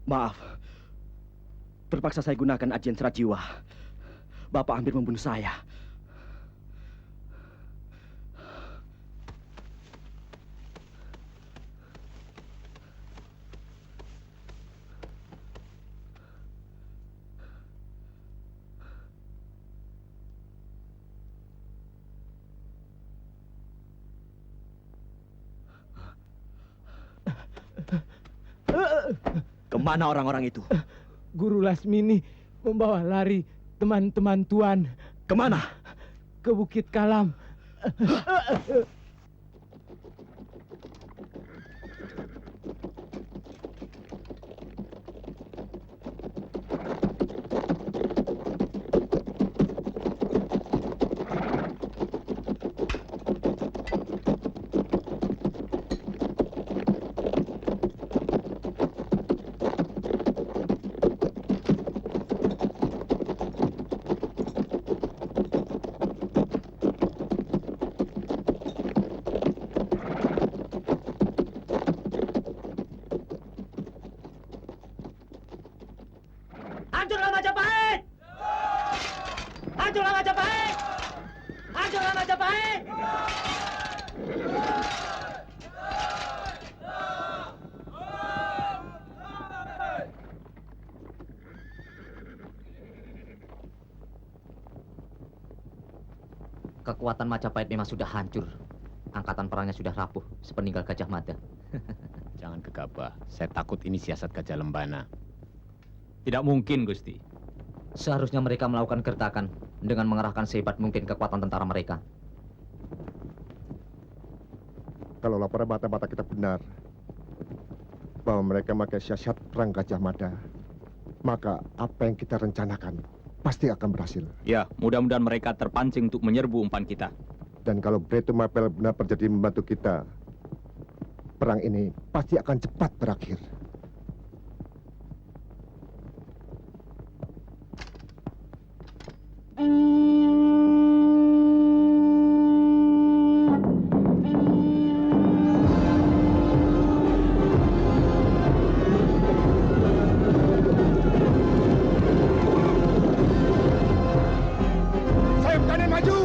Maaf. Terpaksa saya gunakan ajian serat jiwa. Bapak hampir membunuh saya. Kemana orang-orang itu? Guru Lasmini membawa lari teman-teman Tuan. Kemana? Ke Bukit Kalam. Hancurlah Majapahit! Hancurlah Majapahit! Hancurlah Majapahit! Kekuatan Majapahit memang sudah hancur. Angkatan perangnya sudah rapuh, sepeninggal Gajah Mada. Jangan gegabah. Saya takut ini siasat Gajah Lembana. Tidak mungkin, Gusti. Seharusnya mereka melakukan gertakan dengan mengerahkan sehebat mungkin kekuatan tentara mereka. Kalau laporan mata-mata kita benar bahwa mereka memakai siasat perang Gajah Mada, maka apa yang kita rencanakan pasti akan berhasil. Ya, mudah-mudahan mereka terpancing untuk menyerbu umpan kita. Dan kalau Bretu Mapel benar-benar jadi membantu kita, perang ini pasti akan cepat berakhir. Sayap kanan maju!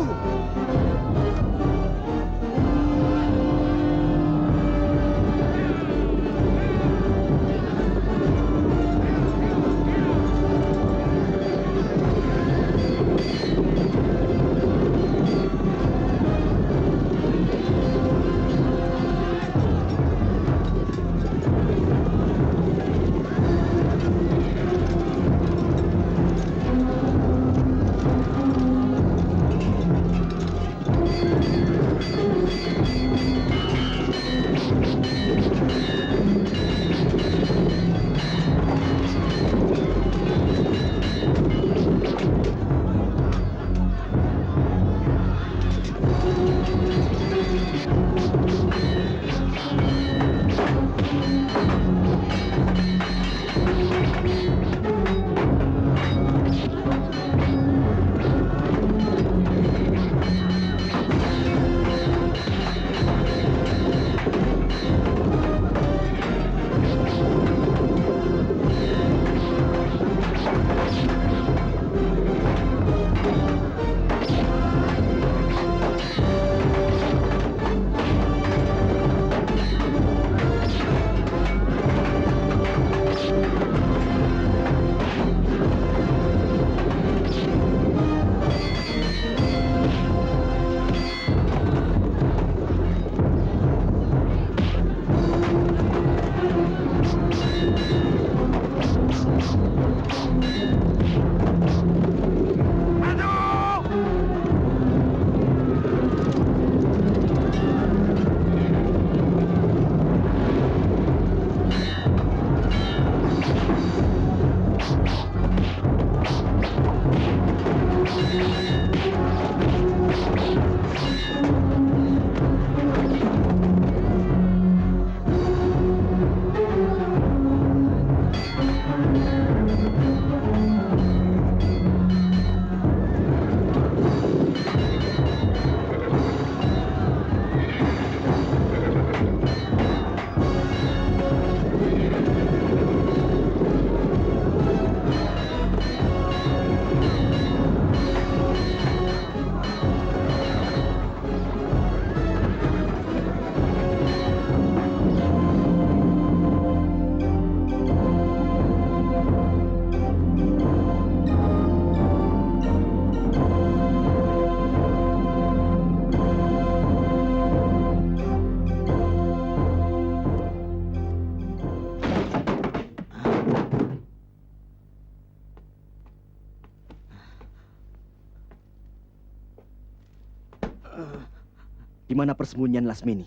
Di mana persembunyian Lasmini?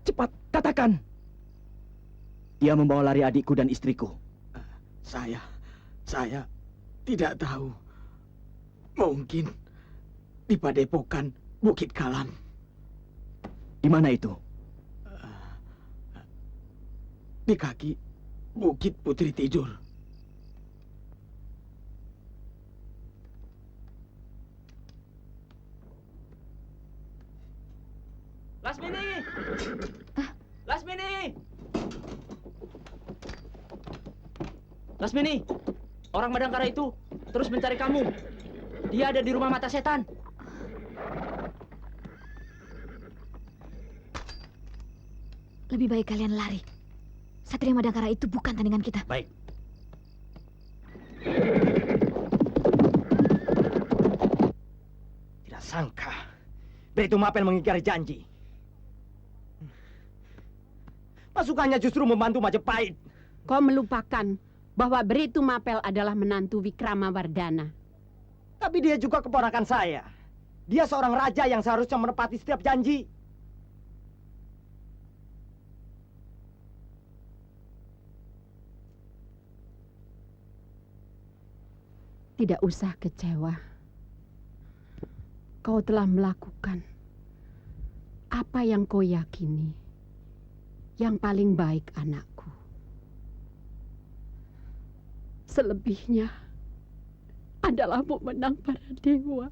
Cepat, katakan. Dia membawa lari adikku dan istriku. Saya tidak tahu. Mungkin di padepokan Bukit Kalam. Di mana itu? Di kaki Bukit Putri Tidur. Lasmini! Lasmini! Lasmini! Orang Madangkara itu terus mencari kamu. Dia ada di rumah mata setan. Lebih baik kalian lari. Satria Madangkara itu bukan tandingan kita. Baik. Tidak sangka Beritu Mapel mengingkari janji. Pasukannya justru membantu Majapahit. Kau melupakan bahwa Beritu Mapel adalah menantu Wikramawardhana. Tapi dia juga keponakan saya. Dia seorang raja yang seharusnya menepati setiap janji. Tidak usah kecewa. Kau telah melakukan apa yang kau yakini yang paling baik, anakku. Selebihnya adalah menang para dewa.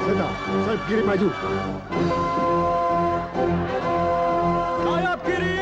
Seta, sayap kiri maju. Sayap kiri!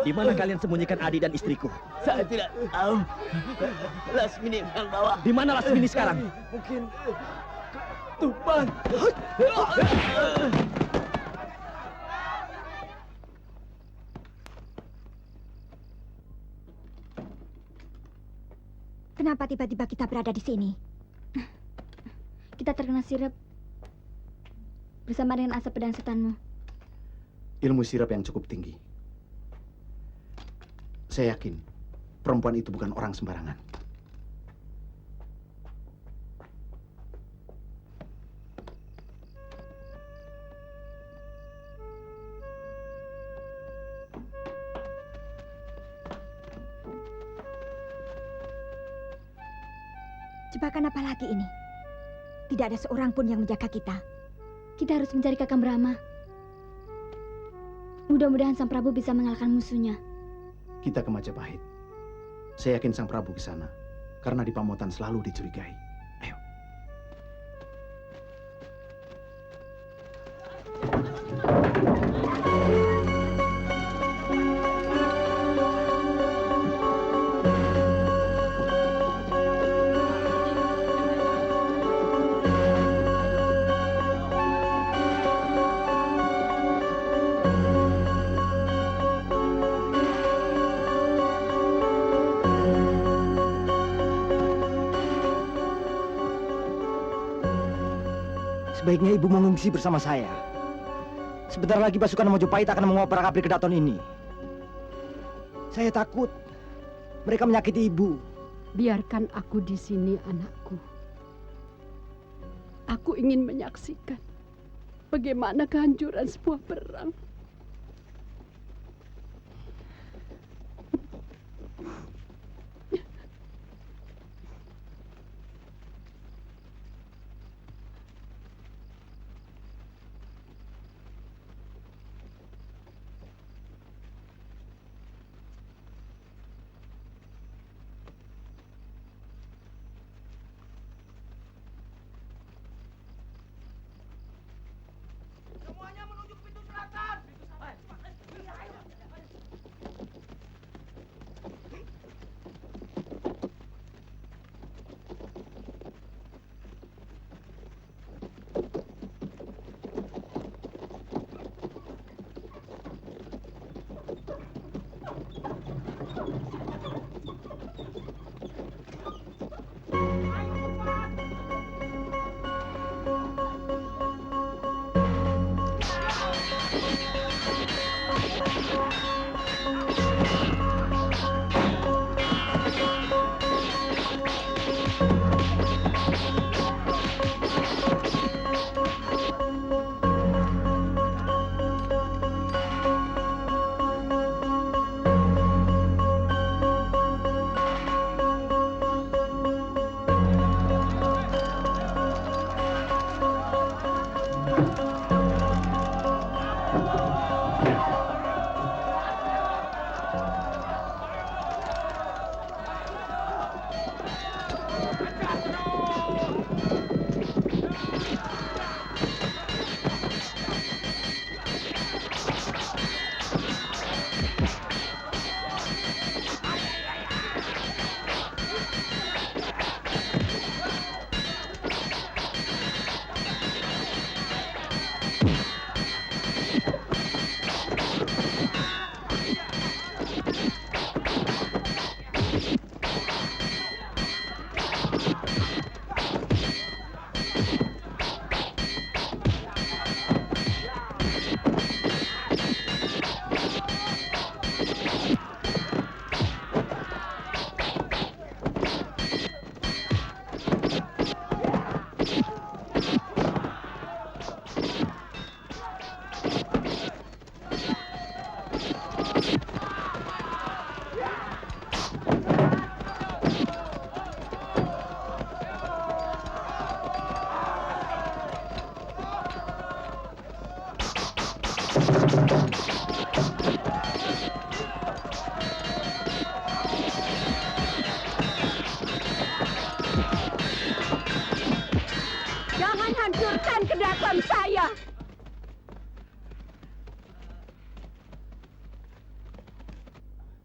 Di mana kalian sembunyikan Adi dan istriku? Saya tidak tahu. Lasmini yang bawa. Di mana Lasmini sekarang? Mungkin Tupan. Kenapa tiba-tiba kita berada di sini? Kita terkena sirap bersama dengan asap pedang setanmu. Ilmu sirap yang cukup tinggi. Saya yakin perempuan itu bukan orang sembarangan. Jebakan apa lagi ini? Tidak ada seorang pun yang menjaga kita. Kita harus mencari Kakang Brahma. Mudah-mudahan Sang Prabu bisa mengalahkan musuhnya. Kita ke Majapahit. Saya yakin Sang Prabu ke sana. Karena di Pamotan selalu dicurigai. Ayo. Sebaiknya ibu mengungsi bersama saya. Sebentar lagi pasukan Mojopahit akan mengoper Kapri Kedaton ini. Saya takut mereka menyakiti ibu. Biarkan aku di sini, anakku. Aku ingin menyaksikan bagaimana kehancuran sebuah perang.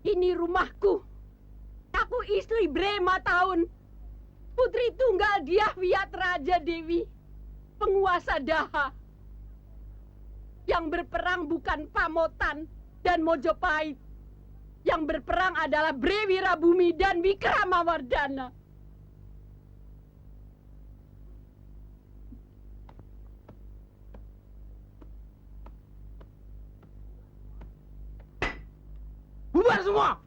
Ini rumahku. Aku istri Brema tahun. Putri tunggal Dyah Wiyat Raja Dewi. Penguasa Daha. Yang berperang bukan Pamotan dan Mojopahit. Yang berperang adalah Bre Wirabumi dan Wikramawardhana. Bubar semua!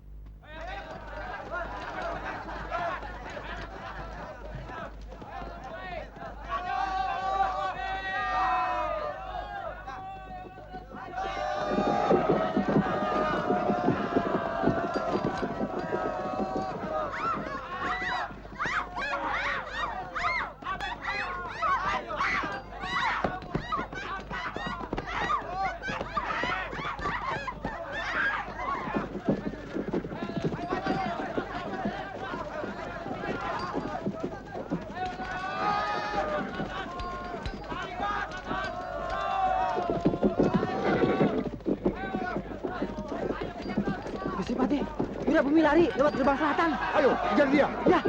Gusti Patih, Wirabumi lari lewat gerbang selatan. Ayo, kejar dia. Ya.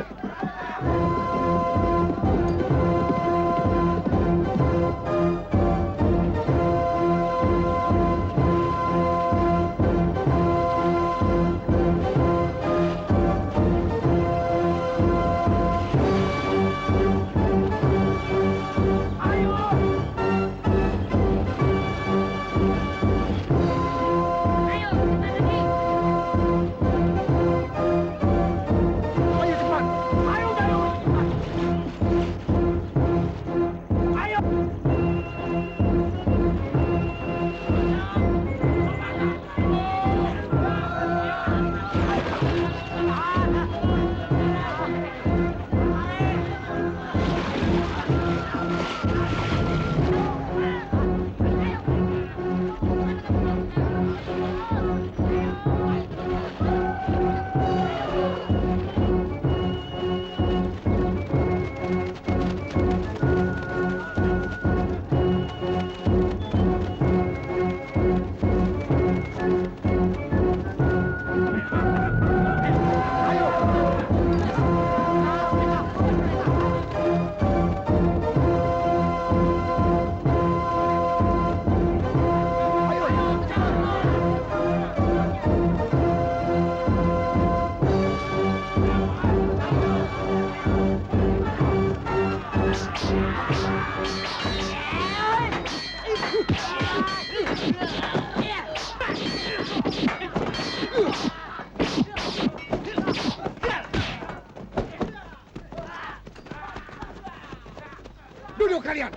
Duduk kalian.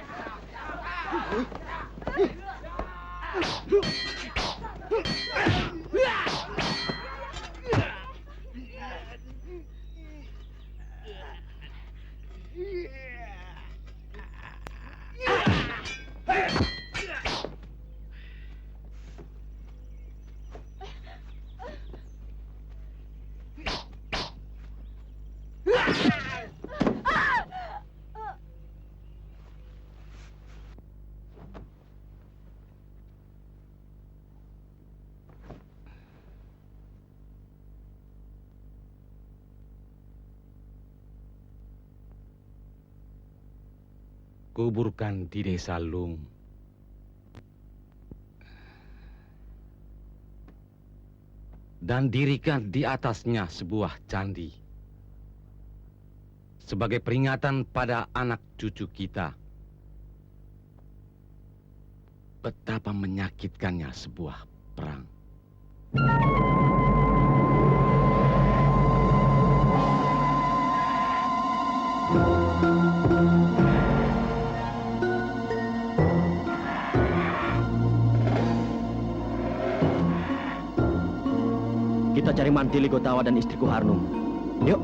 Kuburkan di desa Lung. Dan dirikan di atasnya sebuah candi. Sebagai peringatan pada anak cucu kita. Betapa menyakitkannya sebuah perang. Kita cari Mantili Gotawa dan istriku Harnum. Yuk.